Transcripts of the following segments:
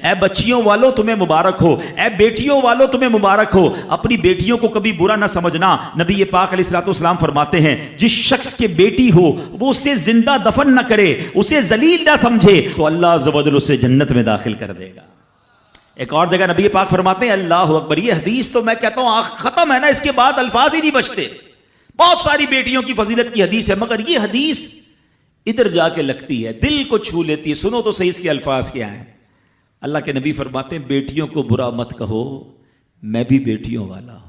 اے بچیوں والو تمہیں مبارک ہو، اے بیٹیوں والو تمہیں مبارک ہو۔ اپنی بیٹیوں کو کبھی برا نہ سمجھنا۔ نبی پاک علیہ الصلوۃ والسلام فرماتے ہیں جس شخص کے بیٹی ہو وہ اسے زندہ دفن نہ کرے، اسے ذلیل نہ سمجھے، تو اللہ عز و جل اسے جنت میں داخل کر دے گا۔ ایک اور جگہ نبی پاک فرماتے ہیں اللہ اکبر، یہ حدیث تو میں کہتا ہوں ختم ہے نا، اس کے بعد الفاظ ہی نہیں بچتے۔ بہت ساری بیٹیوں کی فضیلت کی حدیث ہے، مگر یہ حدیث ادھر جا کے لگتی ہے، دل کو چھو لیتی ہے۔ سنو تو صحیح اس کے الفاظ کیا ہیں۔ اللہ کے نبی فرماتے ہیں بیٹیوں کو برا مت کہو، میں بھی بیٹیوں والا ہوں۔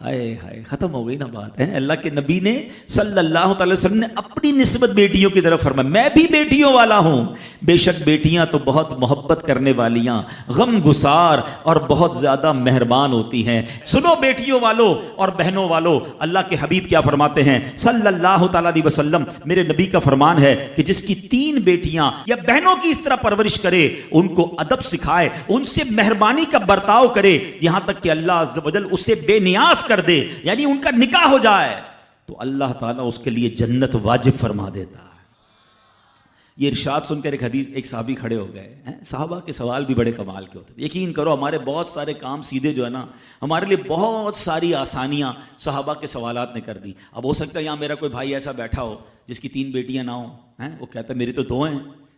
ہائے ہائے، ختم ہو گئی نا بات ہے۔ اللہ کے نبی نے صلی اللہ تعالی وسلم نے اپنی نسبت بیٹیوں کی طرف فرمایا میں بھی بیٹیوں والا ہوں۔ بے شک بیٹیاں تو بہت محبت کرنے والیاں، غم گسار اور بہت زیادہ مہربان ہوتی ہیں۔ سنو بیٹیوں والو اور بہنوں والو، اللہ کے حبیب کیا فرماتے ہیں صلی اللہ تعالی علیہ وسلم، میرے نبی کا فرمان ہے کہ جس کی 3 بیٹیاں یا بہنوں کی اس طرح پرورش کرے، ان کو ادب سکھائے، ان سے مہربانی کا برتاؤ کرے، یہاں تک کہ اللہ عز و جل اسے بے نیاز کر دے، یعنی ان کا نکاح ہو جائے، تو اللہ تعالیٰ اس کے لیے جنت واجب فرما دیتا ہے۔ یہ ارشاد سن کر ایک صحابی کھڑے ہو گئے ہیں۔ صحابہ کے سوال بھی بڑے کمال کے ہوتے ہیں۔ یقین کرو ہمارے بہت سارے کام سیدھے جو ہے نا، ہمارے لیے بہت ساری آسانیاں صحابہ کے سوالات نے کر دی۔ اب ہو سکتا ہے یہاں میرا کوئی بھائی ایسا بیٹھا ہو جس کی 3 بیٹیاں نہ ہوں، وہ کہتا ہے میری تو 2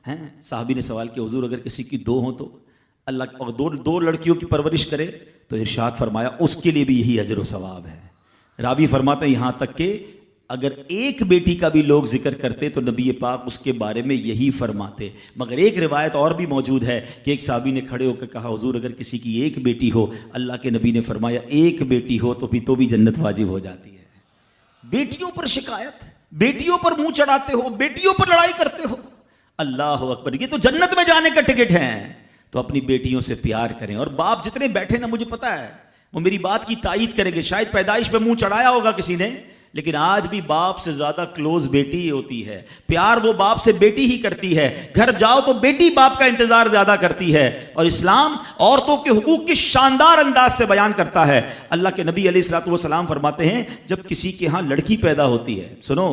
ہیں۔ صحابی نے سوال کیا حضور اگر کسی کی 2 ہوں تو اللہ، اور 2 لڑکیوں کی پرورش کرے تو ارشاد فرمایا اس کے لیے بھی یہی اجر و ثواب ہے۔ راوی فرماتے ہیں یہاں تک کہ اگر ایک بیٹی کا بھی لوگ ذکر کرتے تو نبی پاک اس کے بارے میں یہی فرماتے۔ مگر ایک روایت اور بھی موجود ہے کہ ایک صحابی نے کھڑے ہو کر کہا حضور اگر کسی کی 1 بیٹی ہو، اللہ کے نبی نے فرمایا 1 بیٹی ہو تو بھی جنت واجب ہو جاتی ہے۔ بیٹیوں پر شکایت، بیٹیوں پر منہ چڑھاتے ہو، بیٹیوں پر لڑائی کرتے ہو، اللہ اکبر، یہ تو جنت میں جانے کا ٹکٹ ہے۔ تو اپنی بیٹیوں سے پیار کریں۔ اور باپ جتنے بیٹھے نا، مجھے پتا ہے وہ میری بات کی تائید کریں گے، شاید پیدائش پہ منہ چڑھایا ہوگا کسی نے، لیکن آج بھی باپ سے زیادہ کلوز بیٹی ہی ہوتی ہے۔ پیار وہ باپ سے بیٹی ہی کرتی ہے، گھر جاؤ تو بیٹی باپ کا انتظار زیادہ کرتی ہے۔ اور اسلام عورتوں کے حقوق کی شاندار انداز سے بیان کرتا ہے۔ اللہ کے نبی علیہ الصلوۃ والسلام فرماتے ہیں جب کسی کے ہاں لڑکی پیدا ہوتی ہے، سنو،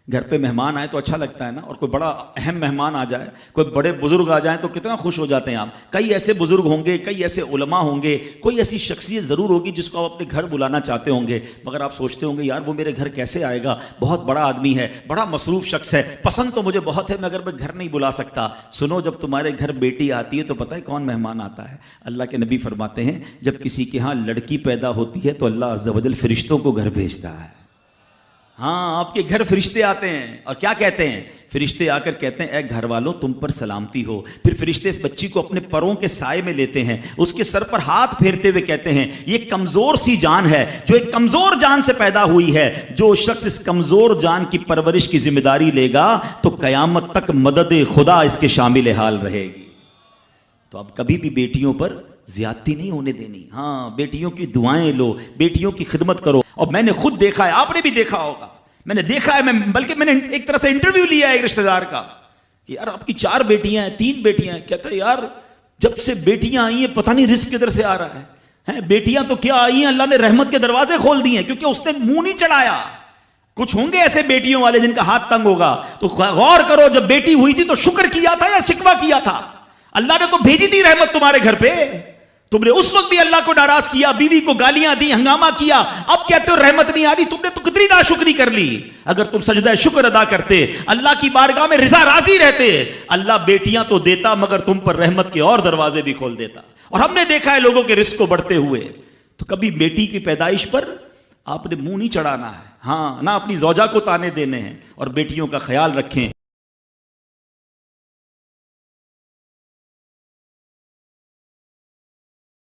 گھر پہ مہمان آئے تو اچھا لگتا ہے نا، اور کوئی بڑا اہم مہمان آ جائے، کوئی بڑے بزرگ آ جائیں تو کتنا خوش ہو جاتے ہیں آپ۔ کئی ایسے بزرگ ہوں گے، کئی ایسے علماء ہوں گے، کوئی ایسی شخصیت ضرور ہوگی جس کو آپ اپنے گھر بلانا چاہتے ہوں گے، مگر آپ سوچتے ہوں گے یار وہ میرے گھر کیسے آئے گا، بہت بڑا آدمی ہے، بڑا مصروف شخص ہے، پسند تو مجھے بہت ہے مگر میں گھر نہیں بلا سکتا۔ سنو، جب تمہارے گھر بیٹی آتی ہے تو پتہ ہے کون مہمان آتا ہے؟ اللہ کے نبی فرماتے ہیں جب کسی کے ہاں لڑکی پیدا ہوتی ہے تو اللہ عز و جل فرشتوں کو گھر بھیجتا ہے۔ ہاں، آپ کے گھر فرشتے آتے ہیں اور کیا کہتے ہیں؟ فرشتے آ کر کہتے ہیں اے گھر والوں تم پر سلامتی ہو۔ پھر فرشتے اس بچی کو اپنے پروں کے سائے میں لیتے ہیں، اس کے سر پر ہاتھ پھیرتے ہوئے کہتے ہیں یہ کمزور سی جان ہے جو ایک کمزور جان سے پیدا ہوئی ہے، جو شخص اس کمزور جان کی پرورش کی ذمہ داری لے گا تو قیامت تک مدد خدا اس کے شامل حال رہے گی۔ تو اب کبھی بھی بیٹیوں پر زیادتی نہیں ہونے دینی۔ ہاں، بیٹیوں کی دعائیں لو، بیٹیوں کی خدمت کرو۔ اور میں نے خود دیکھا ہے، آپ نے بھی دیکھا ہوگا، میں نے دیکھا ہے، بلکہ میں نے ایک طرح سے انٹرویو لیا ہے ایک رشتہ دار کا کہ یار آپ کی 4 بیٹیاں ہیں، 3 بیٹیاں ہیں، کہتا ہے یار جب سے بیٹیاں آئی ہیں پتہ نہیں رزق کدھر سے آ رہا ہے۔ بیٹیاں تو کیا آئی ہیں، اللہ نے رحمت کے دروازے کھول دیے ہیں، کیونکہ اس نے منہ نہیں چڑھایا۔ کچھ ہوں گے ایسے بیٹیوں والے جن کا ہاتھ تنگ ہوگا، تو غور کرو جب بیٹی ہوئی تھی تو شکر کیا تھا یا شکوہ کیا تھا؟ اللہ نے تو بھیجی تھی رحمت تمہارے گھر پہ، تم نے اس وقت بھی اللہ کو ناراض کیا، بیوی کو گالیاں دی، ہنگامہ کیا، اب کہتے ہو رحمت نہیں آ رہی۔ تم نے تو کتنی ناشکری کر لی۔ اگر تم سجدہ شکر ادا کرتے، اللہ کی بارگاہ میں رضا راضی رہتے، اللہ بیٹیاں تو دیتا مگر تم پر رحمت کے اور دروازے بھی کھول دیتا۔ اور ہم نے دیکھا ہے لوگوں کے رزق کو بڑھتے ہوئے۔ تو کبھی بیٹی کی پیدائش پر آپ نے منہ نہیں چڑھانا ہے، ہاں، نہ اپنی زوجہ کو تانے دینے ہیں، اور بیٹیوں کا خیال رکھیں۔